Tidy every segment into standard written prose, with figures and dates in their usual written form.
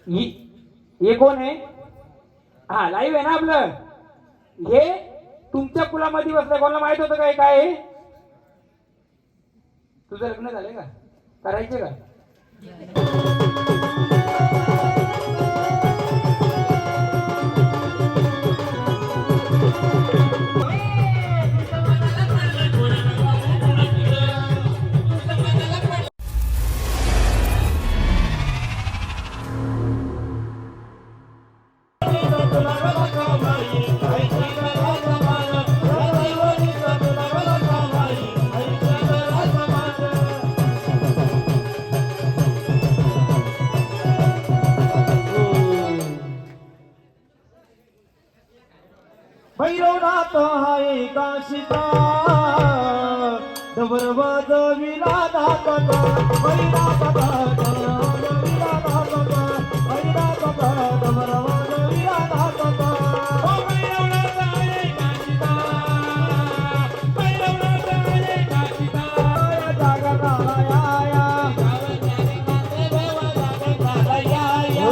हे कोण आहे? हा लाईव्ह आहे ना आपलं. हे तुमच्या कुलामध्ये बसलं. कोणाला माहित होतं काय काय आहे? तुझं लग्न झालंय का? करायचे का? भैरवनाथ हाय काशिका डबर वाजविला दाता भैरवनाथ वाजविला दाता भैरवनाथ डबर वाजविला दाता ओ भैरवनाथ हाय काशिका भैरवनाथ हाय काशिका जागराला या जागराला या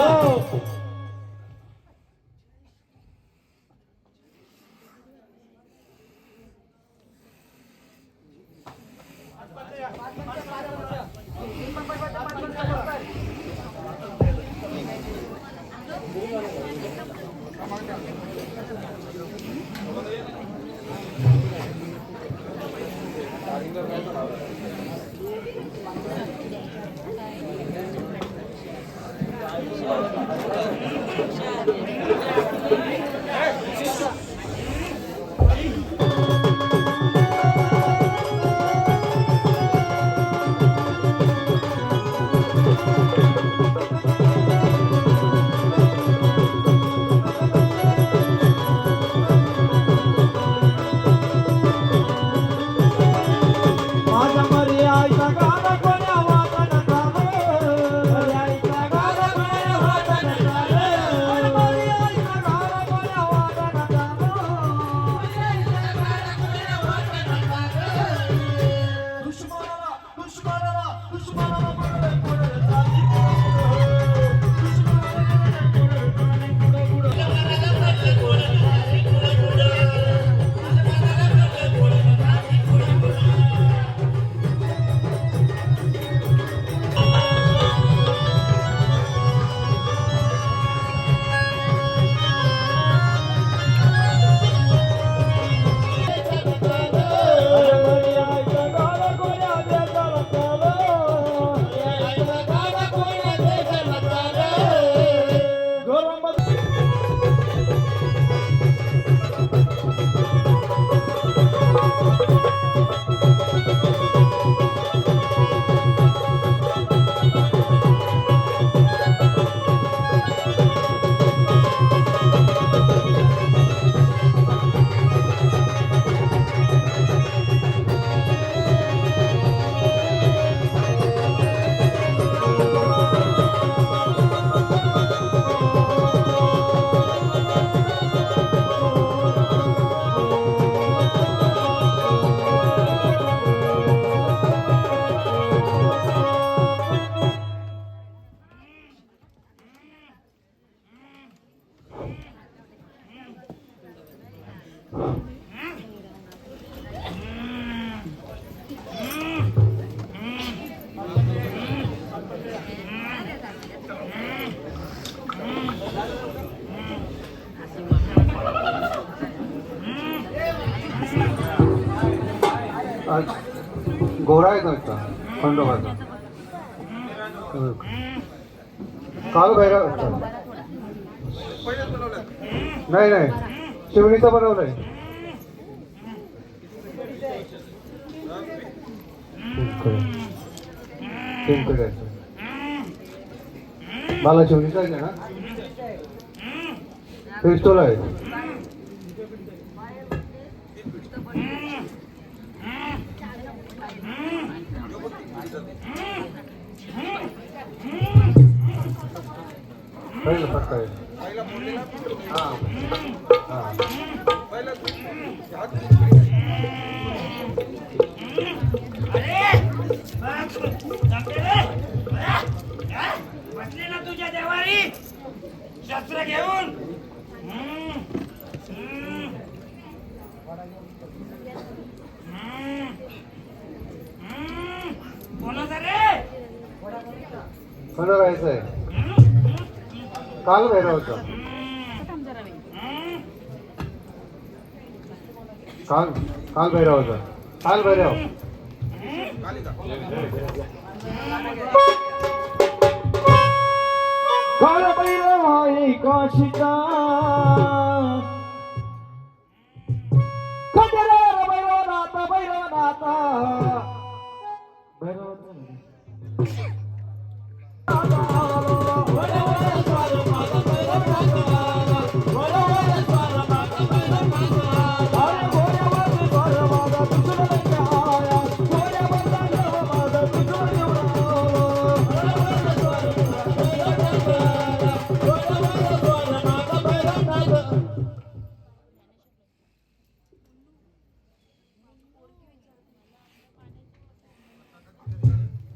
गोरा आहे का खंडोबाचा काल भैरव नाही नाही शिवणीचा बनवलंय मला शिवणीचा आहे ना पिस्तूल आहे पहिलं फटका आहे हां हां बसले ना तुझ्या देवारी शस्त्र घेऊन हम्म, हम्म, हम्म, हम्म. कोणाचा रे कोणा राहायचं आहे काल भैरवाचा काल काल भैरवाचा काल भैरव काल भैरवाई काशिका खंडेराव भैरवनाथ भैरवनाथ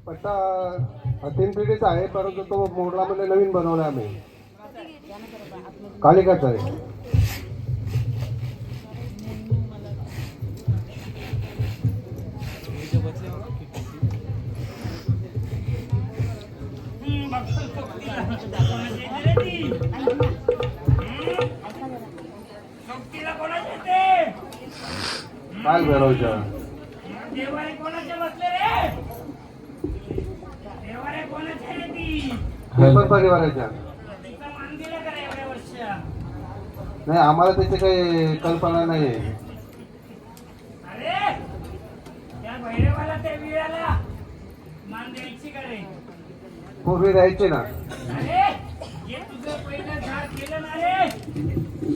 पट्टा 3 पिढीचा आहे परंतु तो मोडलामध्ये नवीन बनवला आम्ही कालिकाचा आहे सोबतीला कोणाचे ते काल भैरवच्या देवारे कोणाचे बसले रे देवारे कोणाचे रे ती पेपर परिवाराच्या तिचा मान दिला का रे एवढ्या वर्ष नाही आम्हाला त्याची काही कल्पना नाही आहे अरे त्या भैरवाला त्या विळ्याला मान द्यायची का रे पूर्वी द्यायची ना अरे हे तुझं पहिलं झाड केलं ना रे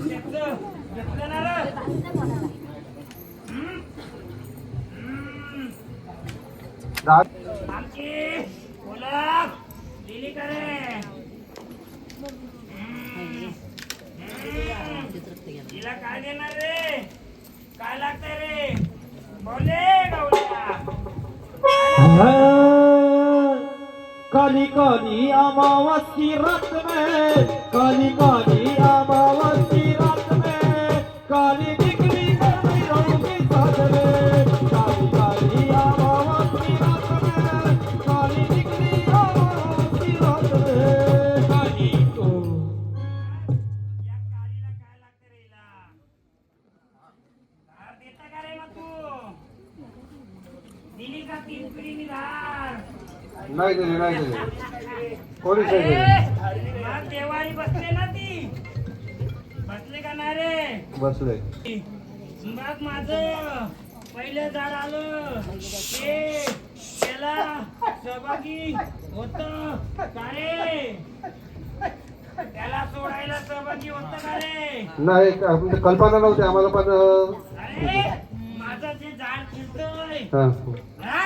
त्याचं घेतलं ना रे हम्म? हम्म. आमची ओळख दिली का रे तिला काय देणार रे काय लागतंय रे बोले गावल्या काली काली अमावस्या रात में काली काली अमावस्या रात में काली निकली भैरव की साथ में काली काली अमावस्या रात में काली निकली अमावस्या रात में काली को या कालीला काय लागतं रे हिला धार देता का रे मग तू दिली का 3 पिढीनी धार नाही दिली कोणीच नाही दिली मग देवारी बसले ना ती बसले का नाही रे बसले मग माझं पहिलं झाड आलं ते त्याला सहभागी होत का रे त्याला सोडायला सहभागी होत का रे नाही म्हणजे कल्पना नव्हती आम्हाला पण अरे माझं जे झाड फिरतोय हा. हा?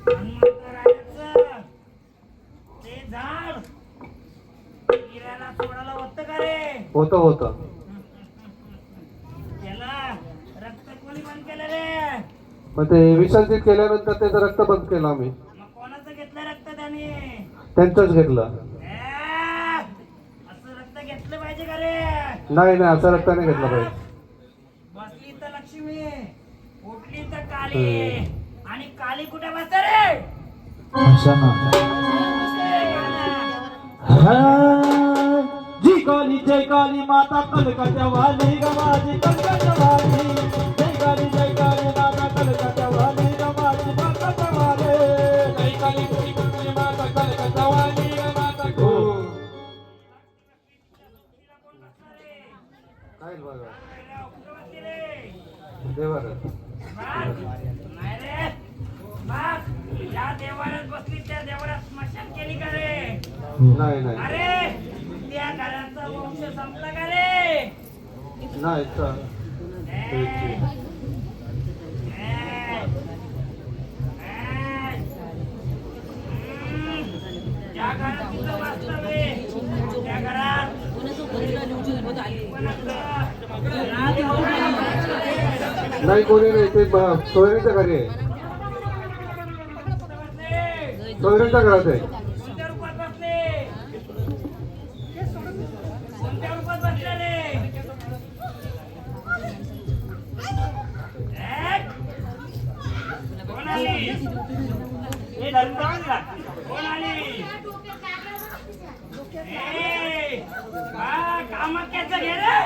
हनुमंतरायाचं ते झाड गिऱ्याला सोडायला होतं का रे होतं होतं त्याला रक्त कोणी बंद केलं रे मग ते विसर्जित केल्यानंतर त्याचं रक्त बंद केलं आम्ही मग कोणाचं घेतलं रक्त त्याने त्यांचंच घेतलं असं रक्त घेतलं पाहिजे का रे नाही नाही असं रक्त नाही घेतलं पाहिजे बसली तर लक्ष्मी उठली तर काली आणि काली कुठे बसते रे जी काली जय काली माता कलकत्ता वाली गवाजी कलकत्ता वाली जय काली माता कलकत्ता वाली गवाजी कलकत्ता वाली जय काली माता कलकत्ता वाली माता को काय बघा बसली रे देवर नाही रे बघ ज्या देवाऱ्यात बसली त्या देवाऱ्यात स्मशान केली का रे नाही नाही अरे त्या घराचा वंश संपला का रे नाही त्या घरात तिचं वास्तव आहे त्या घरात नाही कोणी नाही ते सोयरीच्या घरी आहे सोयरीच्या घरात आहे कोणत्या रूपात बसले कामाक्याचं घे रे.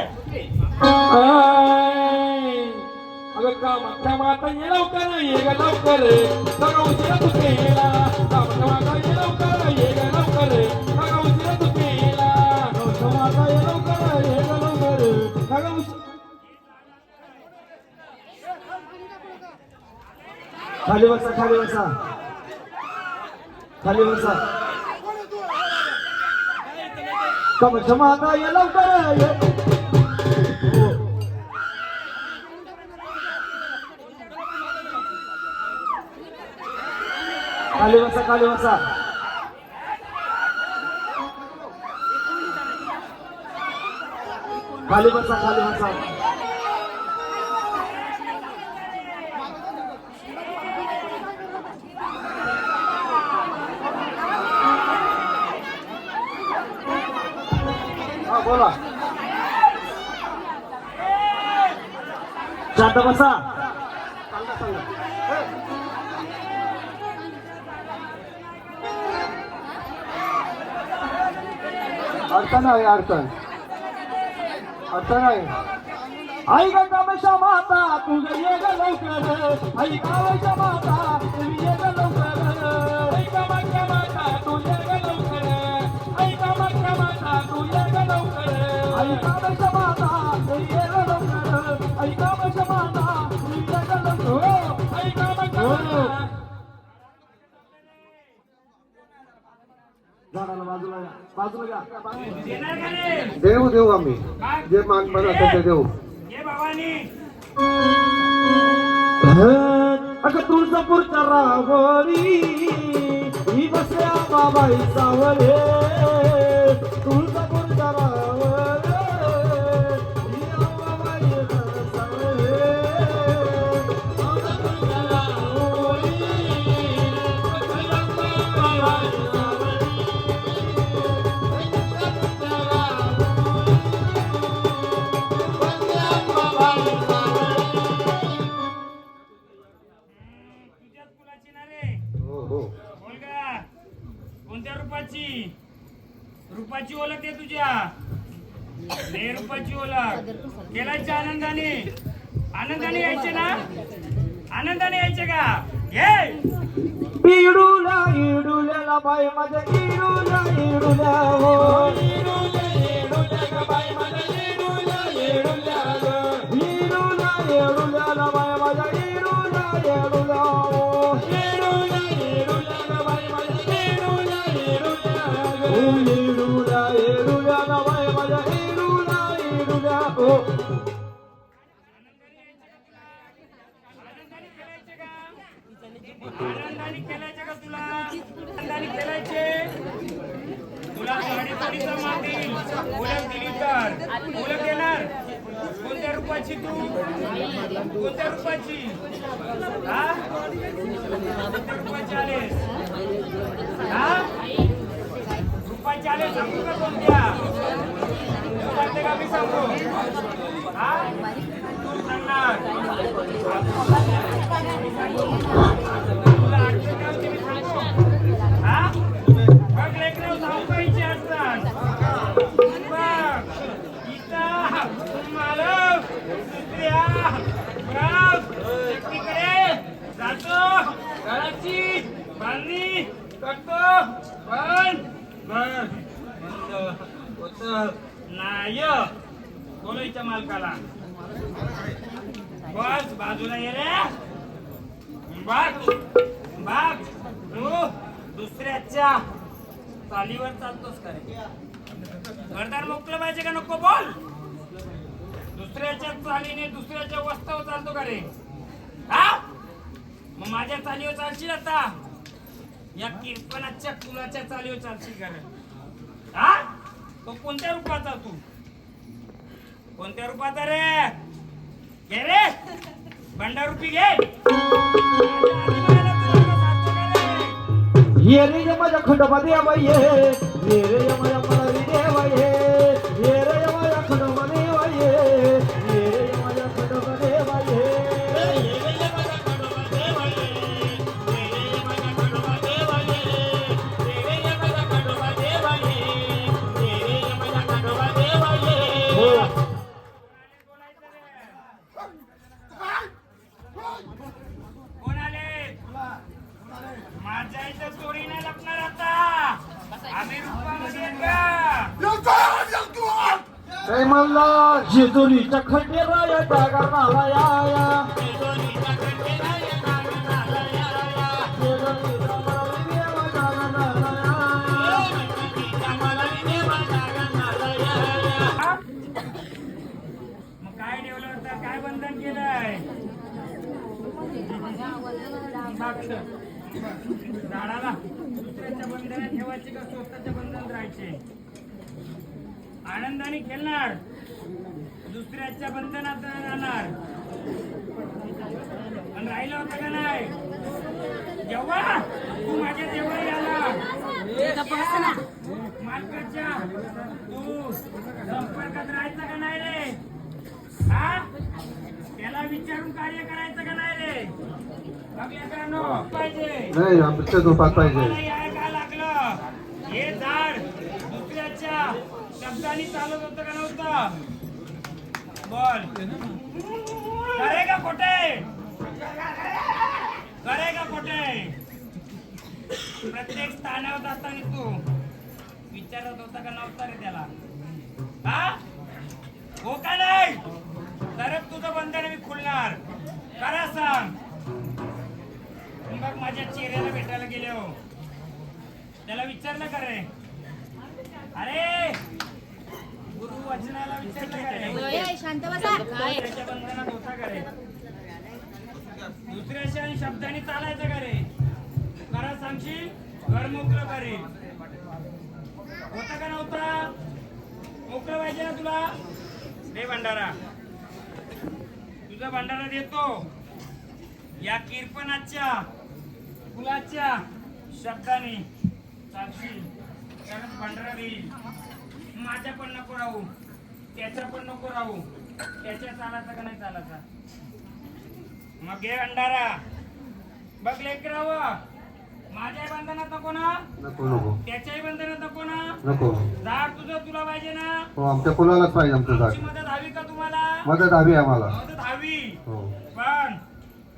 अगं कामाख्या माता ये लवकर ये ग लवकर सगळं उशिरा तू केला. कामाख्या माता ये लवकर ये ग लवकर सगळं उशिरा तू केला. कामाख्या माता ये लवकर ये ग लवकर सगळं उशिरा. खाली बसा खाली बसा खाली बसा. कामाख्या माता ये लवकर ये. खाली बसा खाली बसा. खाली बसा खाली बसा. हा बोला. शांत बसा. अडचण आहे अडचण आहे. आई ग कामेशा माता तुझं ये ग लवकर. आई कामेशा माता तुम्ही ये ग लवकर. आई कामाख्या माता तू ये ग लवकर. आई कामाख्या माता तू ये ग लवकर. आई कामेशा माता तू ये ग लवकर. आई कामेशा माता तू ये ग लवकर. आई कामाख्या माता. झाडाला बाजूला बाजूला देणार का रे? देऊ आम्ही जे मानपण असेल ते देऊ. ये भावानी. अगं तुळजापूरच्या रावळी ही बसल्या बाबाई सावळे. तुळजापूरच्या रावळे ही बाबाई सावळे. तुळजापूरच्या रावळी बसल्या बाबाई सावळे. तुझ्याच कुलाची ना रे. हो हो. बोल का. कोणत्या रूपाची? रूपाची ओळख आहे तुझ्या. लय रूपाची ओळख. केलायच्या आनंदाने. आनंदाने यायचे ना. आनंदाने यायचे का. ये इडूला इडूल्याला बाई माझ्या इडूला इडूल्या हो. इडूल्या इडूल्या ग बाई माझ्या इडूल्या इडूल्या ग. इडूला इडूल्याला बाई माझ्या इडूला इडूल्या हो. इडूला इडूल्या ग बाई माझ्या इडूला इडूल्या ग. इडूला इडूल्याला बाई माझ्या इडूला इडूल्या हो. आनंदाने खेळायचे का. आनंदाने खेळायचे का तुला. आनंदाने खेळायचे. तुला साडेकोणीचा मान देईल. ओळख दिली तर ओळख देणार. कोणत्या रूपाची तू. कोणत्या रूपाची. हा कोणत्या रूपाची आलेस. हा रूपाची आले सांगू का कोणत्या. सांगते का मी सांगू. हा तू सांगणार. तुला अडचण काय होती मी सांगू. हा बघ लेकरं धावपळीची असतात. बघ इथं मालक दुसऱ्या बघ एकटीकडे जातो. घराची बांधणी करतो. पण होत नाही. बोलायच्या मालकाला. बस बाजूला ये रे. बघ बघ तू दुसऱ्याच्या चालीवर चालतोस का रे. घरदार मोकलं पाहिजे का नको बोल. दुसऱ्याच्या चालीने दुसऱ्याच्या वस्तावर चालतो का रे. हा मग माझ्या चालीवर चालशील आता. या किरपणाच्या कुलाच्या चालीवर चालशील का रे. हा तो कोणत्या रूपाचा तू. कोणत्या रूपाचा रे. घे रे बंडारूपी घे. ये रे ये माझ्या खंडोबा देवा ये. ये रे ये माझ्या मनाली देवा ये. ये रे ये माझ्या खंडोबा देवा ये. ये रे ये माझ्या खंडोबा देवा ये. ये रे ये माझ्या खंडोबा देवा ये. ये रे ये माझ्या खंडोबा देवा ये. ये रे ये माझ्या खंडोबा देवा ये. जय मल्हार जेजुरीच्या खंडेराया जागरणाला या जेजुरीच्या खंडेराया जागरणाला या. जेजुरीचा देवा जागरणाला या. जेजुरीच्या मलारी देवा जागरणाला या. मग काय ठेवलं होतं? काय बंधन केलंय? झाडाला दुसऱ्याच्या बंधनात ठेवायचे का स्वतःच्या बंधनात राहायचे? आनंदाने खेळणार, दुसऱ्याच्या बंधनात राहणार. पण राहिलं होतं का नाही? जेव्हा तू माझ्या जवळ आला मालकाच्या, तू संपर्कात राहायचं का नाही रे? हा, त्याला विचारून कार्य करायचं का नाही रे? बघल्याकरांनो पाहिजे नाही आमच्या झोपात पाहिजे. मला याय काय लागलं? हे झाड दुसऱ्याच्या शब्दांनी चालत होतं का नव्हतं? बोल, खरे का खोटे? खरे का खोटे? प्रत्येक स्थानावर जाताना तू विचारत होता का नव्हता रे त्याला? हा, हो का नाही? तरच तुझं बंधन मी खुलणार. खरं सांग. मग माझ्या चेहऱ्याला भेटायला गेले हो, त्याला विचारलं का रे? अरे गुरु वचनाला विचारलं का रे? शांत बसा. दुसऱ्याच्या बंधनात होता का रे? दुसऱ्याच्या शब्दाने चालायचं का रे? खरं सांगशील, घर मोकळं करेल. होता का नव्हता? मोकळं पाहिजे ना तुला? दे भंडारा, तुझा भंडारा देतो. या कीर्तनाच्या फुलाच्या शब्दाने चालशील तरच भंडारा देईल. माझ्या पण नको राहू, त्याच्या पण नको राहू. त्याच्या चालायचा का नाही चालायचा? मग घे भंडारा. बघ लेकरावं, माझ्याही बंधनात नको ना, नको नको त्याच्याही बंधनात नको ना. नको. झाड तुझं तुला पाहिजे ना. हो आमच्या कुलालाच पाहिजे आमचं तुझी झाड. मदत हवी का तुम्हाला? मदत हवी आम्हाला. मदत हवी, हो पण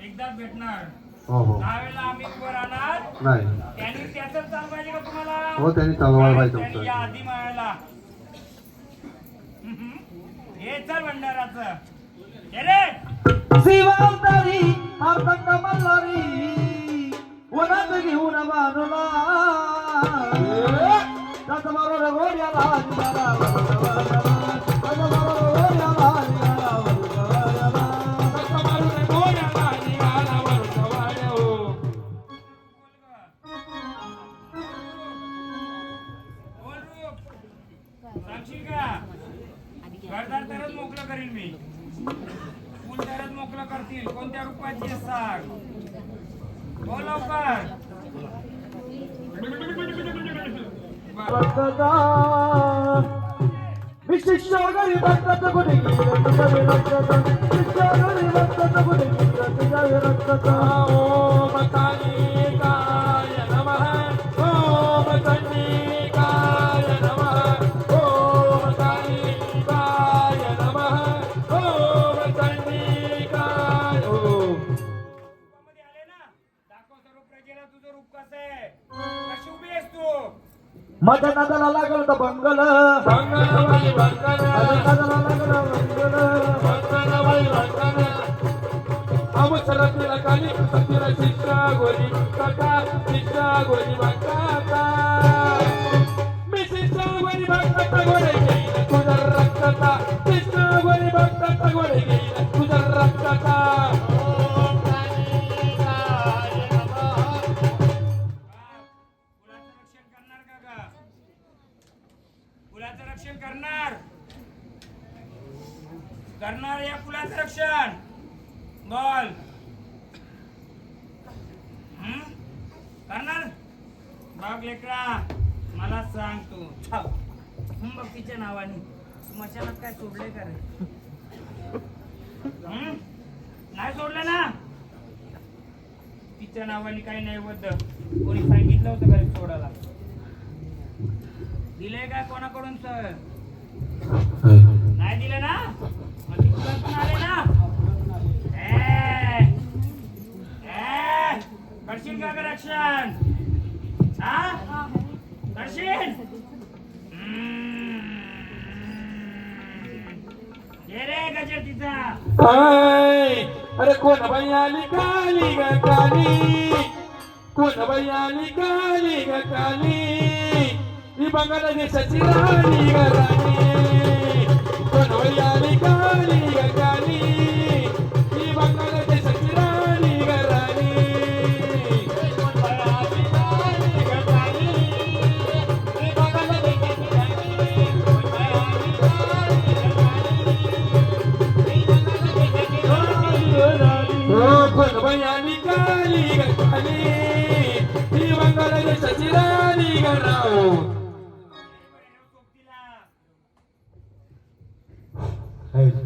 एकदाच भेटणार. हो हो त्यावेळेला आम्ही उभं राहणार. नाही त्यांनी त्याच चाल पाहिजे का तुम्हाला? हो त्यांनी चालवायला पाहिजे त्यांनी या तुमचं. आधी मिळायला. हे चल भंडाराचं. हे रे शिवावतारी मार्तंड मल्हारी वनात घेऊन बांधला त्याचबरोबर घोड्याला निघाला वरवऱ्याला. त्याचबरोबर घोड्याला निघाला वरवऱ्याला. त्याचबरोबर घोड्याला निघाला वरवऱ्याला. बोल रूप. सांगशील का? घरदार तरच मोकळं करीन मी. फुल तरच मोकळं करतील. कोणत्या रूपाची आहे सांग. बोल लवकर. विशिष्ट गरीब रक्ताचं कुठे गेलं तुझ्या रक्ताचं. विशिष्ट गरीब रक्ताचं कुठे गेलं तुझ्या रक्ताचं. ओम कालिकाय नमः. ओम चंडिकाय नमः. ओम कालिकाय नमः. ओम चंडिकाय. ओम रूपामध्ये आले ना, दाखव सर्व प्रजेला तुझं रूप कसं आहे. कशी उभी आहेस तू? माझ्या नादाला लागलं तर बंगल. बंगलबाई बंगल, माझ्या नादाला लागलं बंगल. बंगलबाई बंगल. अवसरातील काली सतीला शिष्या गोरी काका, शिष्या गोरी काका. मी शिष्या गोरी काका गोरे घेईन तुझा रक्ताचा. शिष्या गोरी काका गोरे घेईन तुझा रक्ताचा. ओम कालिकाय नमः. फुलाचं रक्षण करणार का ग? फुलाचं रक्षण करणार. करणार या फुलाचं रक्षण. बोल. करणार? बघ लेकरा, मला सांग तू. बघ तिच्या नावाने स्मशानात काय सोडले का रे? नाही सोडलं ना? तिच्या नावाने काही नाही होत. कोणी सांगितलं होतं घरी सोडायला? दिलंय काय कोणाकडून सर? नाही दिलं ना? मग तिकडून आले ना? करशील का ग रक्षण? हा, करशील? हे रे गजर तिचा हाय, अरे कोण बाई आली काली ग काली, कोण बाई आली काली ग काली, ही बंगाल देशाची राणी ग राणी, कोण बाई आली काली ग काली, ही बंगाल देशाची राणी ग राणी, कोण बाई आली काली ग काली, ही बंगाल देशाची राणी, कोण बाई आली काली ग काली, हो कोण बाई आली काली ग काली, ही बंगाल देशाची राणी ग राणी.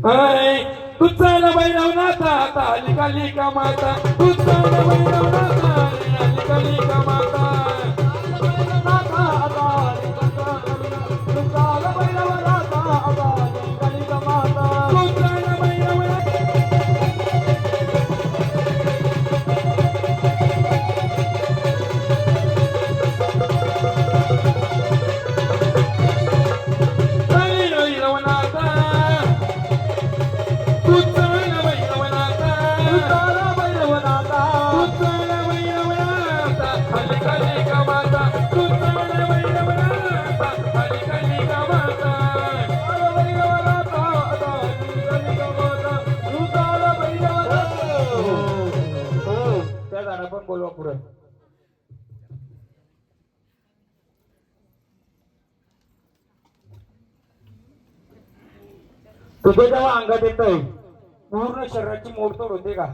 हाय, तू चाल बैरव नाथा, आली काली का माता, तू चाल बैरव नाथा, आली काली का माता, तू चाल बैरव पण बोलवा पुढे. तुझे जेव्हा अंगात येतंय पूर्ण शरीराची मोडतोड होते का,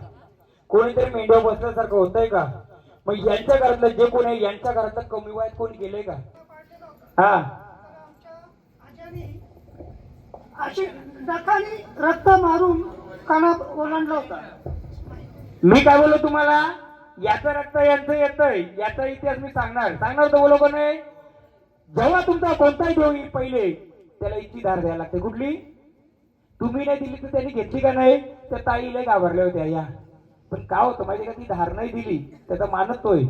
कोणीतरी मेंढ्या बसल्यासारखं होतंय का, मग यांच्या घरातलं जे कोण आहे यांच्या घरातलं कमी वयात कोणी गेलंय का? हा अशी नखाने रक्त मारून कानात ओलांडला होता. मी काय बोललो तुम्हाला, याचं रक्त यांचं येतंय, याचा इतिहास मी सांगणार होतो बोलो का नाही. जेव्हा तुमचा कोणताही देव येईल पहिले त्याला इतकी धार द्यायला लागते. कुठली? तुम्ही नाही दिली तर त्यांनी घेतली का नाही. त्या ताईला घाबरल्या होत्या या, पण काय होतं माहिती का, ती धार नाही दिली त्याचा मानतोय.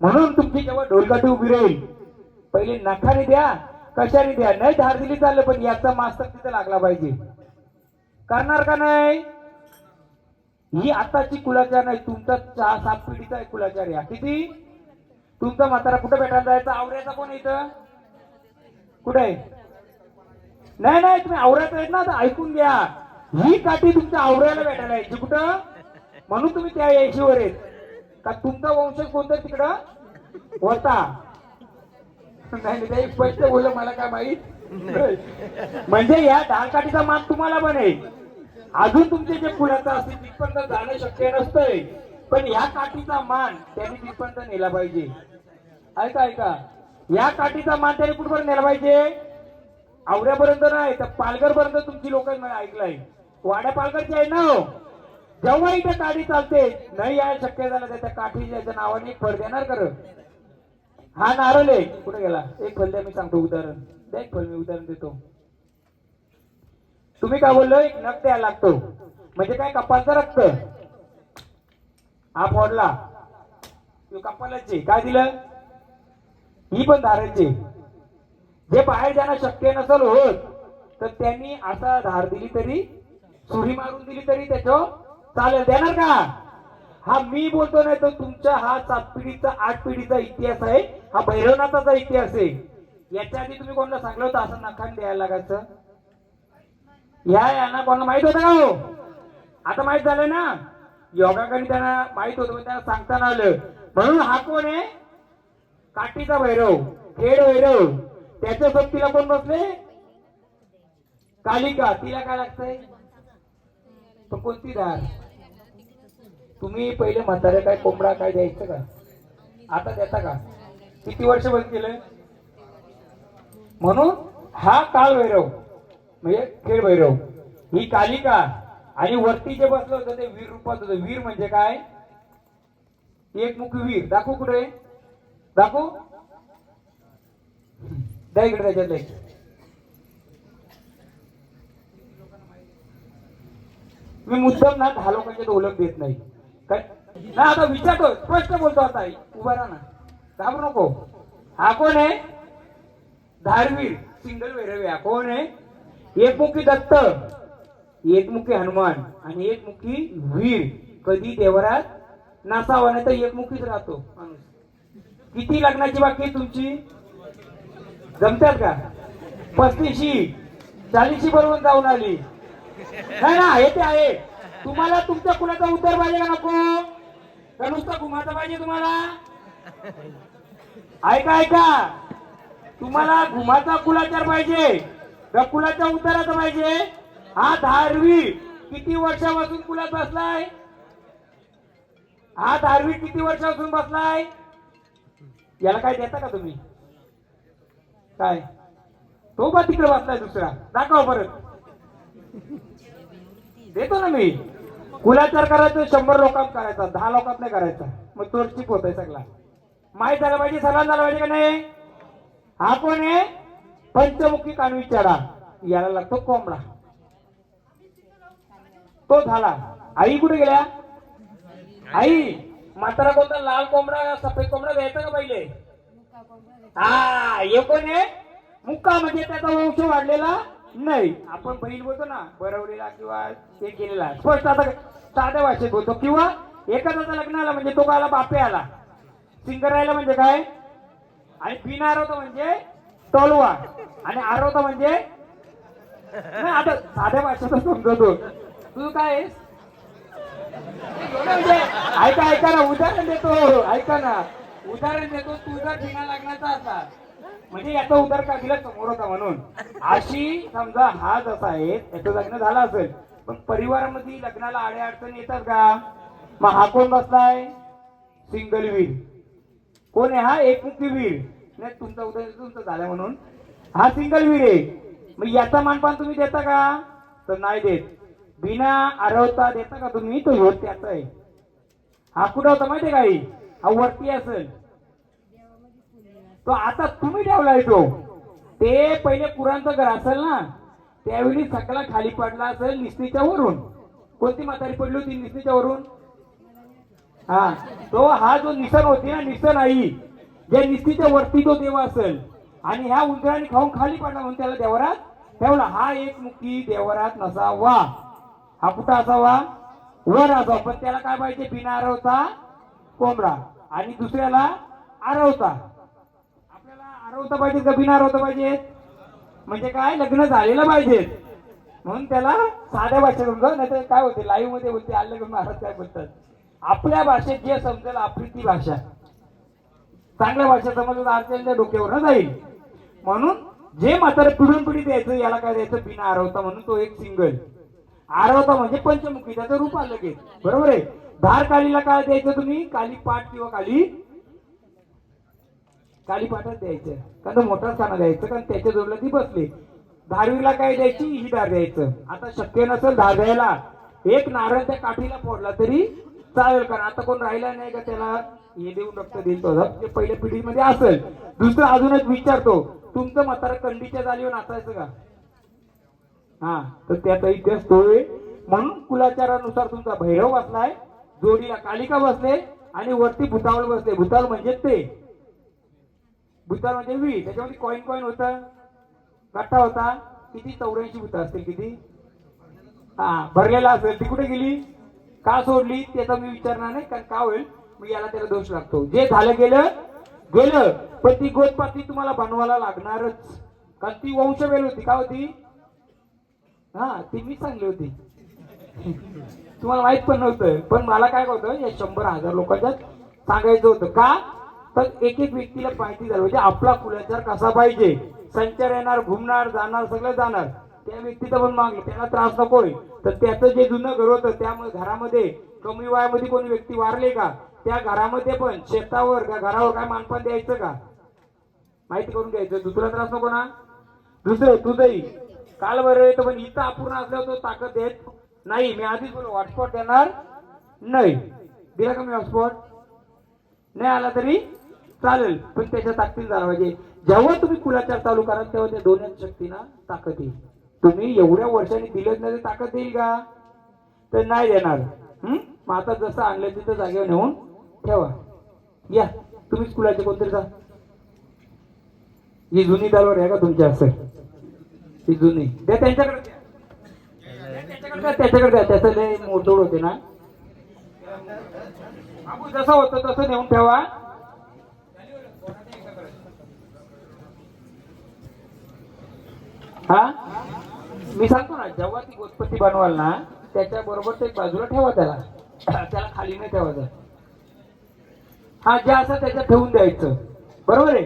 म्हणून तुमची जेव्हा ढोलकाठी उभी राहील पहिले नखाने द्या, कशाने द्या, नाही धार दिली चाललं, पण याचा मास्तर तिथे लागला पाहिजे. करणार का नाही? ही आताची कुलाचार नाही, तुमचा 6-7 पिढीचा आहे कुलाचार. या किती तुमचा म्हातारा कुठे भेटायला जायचा? आवऱ्याचा कोण इथं कुठे आहे? नाही नाही, तुम्ही आवऱ्यात आहेत ना, तर ऐकून घ्या. ही काठी तुमच्या आवऱ्याला भेटायला यायची कुठं, म्हणून तुम्ही त्या यायशीवर आहेत का. तुमचा वंश कोणतं तिकडं होता? नाही स्पष्ट बोललं, मला काय माहित. म्हणजे या ढालकाठीचा मान तुम्हाला बनेल. अजून तुमचे जे फुलाचा असतील तिथपर्यंत जाणं शक्य नसतंय, पण ह्या काठीचा मान त्यांनी तिथपर्यंत नेला पाहिजे. ऐका ऐका, या काठीचा मान त्याने कुठपर्यंत नेला पाहिजे? आवऱ्यापर्यंत नाही तर पालघर पर्यंत. तुमची लोक ऐकलंय, वाड्या पालघरची आहे ना. जेव्हा इथे काठी चालते नाही यायला शक्य झालं त्या काठीच्या नावाने एक फळ देणार कर. हा नारळ आहे, कुठे गेला? एक फल द्या, मी सांगतो उदाहरण द्या. एक फल मी उदाहरण देतो. तुम्ही काय बोललो, एक नख द्यायला लागतो, म्हणजे काय कपालचा रक्त हा फोडला, कपालाचे काय दिलं, ही पण धारायचे. जे बाहेर जाणं शक्य नसेल होत तर त्यांनी असा धार दिली तरी, सुरी मारून दिली तरी त्याचं चालेल. देणार का? हा मी बोलतो, नाही तर तुमचा हा 7 पिढीचा 8 पिढीचा इतिहास आहे, हा भैरवनाथाचा इतिहास आहे. याच्या आधी तुम्ही कोणाला सांगलं होतं असं नखाने द्यायला लागायचं? यांना कोणाला माहित होतं का हो? आता माहित झालं ना. योगाकडे त्यांना माहित होतं, त्यांना सांगताना आलं. म्हणून हा कोण आहे? काठीचा भैरव, खेड भैरव. त्याच्या सोबतीला कोण बसले? कालिका. तिला काय लागतंय? पण कोणती धार? तुम्ही पहिले म्हातारे काय कोंबडा काय द्यायचं का? आता देता का? किती वर्ष बंद केलं? म्हणून हा काळ भैरव म्हणजे खेळ भैरव, ही कालिका. आणि वरती जे बसलं होतं ते वीर रूपात होतं. वीर म्हणजे काय? एकमुखी वीर. दाखवू कुठे? दाखवू द्या इकडे त्याच्यातले. मी मुद्दाम ना 10 लोकांच्या ओळख देत नाही काय ना. आता विचारतो, स्पष्ट बोलतो. आता उभा राहा ना, घाबरू नको. हा कोण आहे? धारवीर सिंगल भैरव. हा कोण आहे? एकमुखी दत्त. एकमुखी हनुमान आणि एकमुखी वीर कधी देवरात नसावा, नाही तर एकमुखीच राहतो माणूस. किती लग्नाची बाकी आहे तुमची? जमतात का? 35 40 बरोबर जाऊन आली नाही ना? हे ते आहे. तुम्हाला तुमच्या कुणाचा उद्धार पाहिजे का नको? का नुसतं घुमाचा पाहिजे तुम्हाला? ऐका ऐका, तुम्हाला घुमाचा कुलाचार पाहिजे का कुलाच्या उद्धाराचा पाहिजे? हा धारवी किती वर्षापासून कुलात बसलाय? हा धारवी किती वर्षापासून बसलाय? याला काय देता का तुम्ही? काय तो बा तिकडे बसलाय दुसरा, दाखवा परत. देतो ना मी. कुलाचार करायचं 100 लोकांत करायचा, 10 लोकांत नाही करायचा. मग चोरचिप होतोय सगळा. माहीत झालं पाहिजे, सगळा झाला पाहिजे का नाही? हा कोण आहे? पंचमुखी कानविचारा. याला लागतो कोंबडा. तो झाला. आई कुठे गेल्या? आई म्हातारा कोणता? लाल कोंबडा सफेद कोंबडा घ्यायचा का पहिले? हा, हे कोण आहे? मुक्का, म्हणजे त्याचा वंश वाढलेला नाही. आपण बैल बोलतो ना, बरवलेला किंवा हे केलेला, स्पष्ट आता साध्या भाषेत बोलतो. किंवा एखाद्याचा लग्न आला म्हणजे तो गाला बापे आला. सिंगर राहिला म्हणजे काय? आणि बिना आरवता म्हणजे तलवार, आणि आरवता म्हणजे नाही, आता साध्या भाषेत समजतो. तू काय आहेस? म्हणजे ऐका ऐका ना, उदाहरण देतो. ऐका ना, उदाहरण देतो. तुझा बिना लग्नाचा असा म्हणजे याचा उदार का दिला समोर होता म्हणून. अशी समजा हा जसा आहे त्याचं लग्न झालं असेल, पण परिवारामध्ये लग्नाला आडे अडचणी येतात का? मग हा कोण बसलाय? सिंगल वीर. कोण आहे हा? एकमुखी वीर. नाही, तुमचा उदय तुमचं झालं म्हणून हा सिंगल वीर आहे. मग याचा मानपान तुम्ही देता का? तर नाही देत. बिना आरवता देता का तुम्ही? तो ह्यो त्याचा आहे. हा कुठं होता माहितीये काही? हा वरती असेल तो. आता तुम्ही ठेवलाय तो. ते पहिले कुरांचं घर असेल ना, त्यावेळी सगळा खाली पडला असेल निस्तीच्या वरून. कोणती म्हातारी पडली होती निस्तीच्या वरून? हा, तो हा जो निसन होती ना, निसन आई, जे निस्तीच्या वरती तो देव असेल, आणि ह्या उंदराने खाऊन खाली पडला म्हणून त्याला देवरात ठेवला. हा एकमुखी देवरात नसावा. हा कुठं असावा? वर असावा. पण त्याला काय पाहिजे? बिना आरवता कोंबडा, आणि दुसऱ्याला आरवता. आपल्याला आरवता पाहिजे का बिना आरवता पाहिजे? म्हणजे काय? लग्न झालेलं पाहिजे. म्हणून त्याला साध्या भाषेत समजा, नाही तर काय होते लाईव्ह मध्ये बोलते आले महाराज काय बोलतात. आपल्या भाषेत जे समजेल आपली ती भाषा. चांगल्या भाषा समजून आरच्या डोक्यावर जाईल. म्हणून जे म्हातारे पिढून पिढी द्यायचं, याला काय द्यायचं? बिना आरवता. म्हणून तो एक सिंगल. आरवता म्हणजे पंचमुखी, त्याचं रूप आलं लगेच. बरोबर आहे. धार कालीला काय द्यायचं तुम्ही? काली पाठ किंवा काली पाठच द्यायचं, कारण मोठा स्थान द्यायचं, कारण त्याच्या जोडला ती बसले. धारवीला काय द्यायची? ही धार द्यायचं. आता शक्य नसेल धार द्यायला, एक नारळ त्या काठीला फोडला तरी चालेल, कारण आता कोण राहिला नाही का त्याला हे देऊन रक्त देईल. तो जे पहिल्या पिढीमध्ये असेल. दुसरं अजूनच विचारतो, तुमचं म्हातारा कंडीच्या जालीवर नाचायचं का? हा, तर त्याचा इतिहास तोय. म्हणून कुलाचारानुसार तुमचा भैरव बसलाय, जोडीला कालिका बसले, आणि वरती भूतावळ बसले. भूतावळ म्हणजे ते, भूतावळ म्हणजे वी. त्याच्यामध्ये कॉइन होता, गट्टा होता. किती? 84 भूत असतील. किती? हा, भरलेला असेल. ती कुठे गेली? का सोडली? त्याचा मी विचारणार नाही, कारण का होईल मग याला त्याला दोष लागतो. जे झालं गेलं गेलं. पण ती गोदपाती तुम्हाला बनवायला लागणारच, कारण ती वंशवेल होती. का होती? हा, ती मी चांगली होती. तुम्हाला माहित पण नव्हतं, पण मला काय होतं, या 100,000 लोकांच्यात सांगायचं होतं. का? तर एक एक व्यक्तीला माहिती झालं म्हणजे आपला कुलाचार कसा पाहिजे. संचार येणार, घुमणार, जाणार, सगळं जाणार. त्या व्यक्तीचं पण मागलं, त्याला त्रास नकोय. तर त्याचं जे जुनं घर होतं, त्यामुळे घरामध्ये कमी वयामध्ये कोणी व्यक्ती वारले का, त्या घरामध्ये पण शेतावर का घरावर काय मानपान द्यायचं का? माहिती करून घ्यायचं. दुसरा त्रास नको ना. दुसरं तुझंही काल बरं येतं, पण इथं अपूर्ण असल्यावर तो ताकद देत नाही. मी आधीच बोललो हॉटस्पॉट देणार नाही. दिला का मी हॉटस्पॉट? नाही आला तरी चालेल, पण त्याच्या ताकदीत झाला पाहिजे. जेव्हा तुम्ही कुलाचार चालू कराल तेव्हा त्या दोन्ही शक्तींना ताकद येईल. तुम्ही एवढ्या वर्षांनी दिलं नाही ताकद देईल का? तर नाही देणार. मग आता जसं आणलं तिथं जागेवर नेऊन ठेवा. या तुम्हीच कुलाचे कोणतरी जा. ही जुनी तलवार आहे का तुमच्या? असं ही जुनी द्या त्यांच्याकडे. त्याच्याकडे द्या, त्याचं लय मोडतोड होते ना. बाबू जसं होतं तसं नेऊन ठेवा. हा मी सांगतो ना, जेव्हा ती गोष्पती बनवाल ना त्याच्या बरोबर ते बाजूला ठेवा, त्याला खाली नाही ठेवायचं. हा जे असं त्याच्यात ठेवून द्यायचं, बरोबर आहे.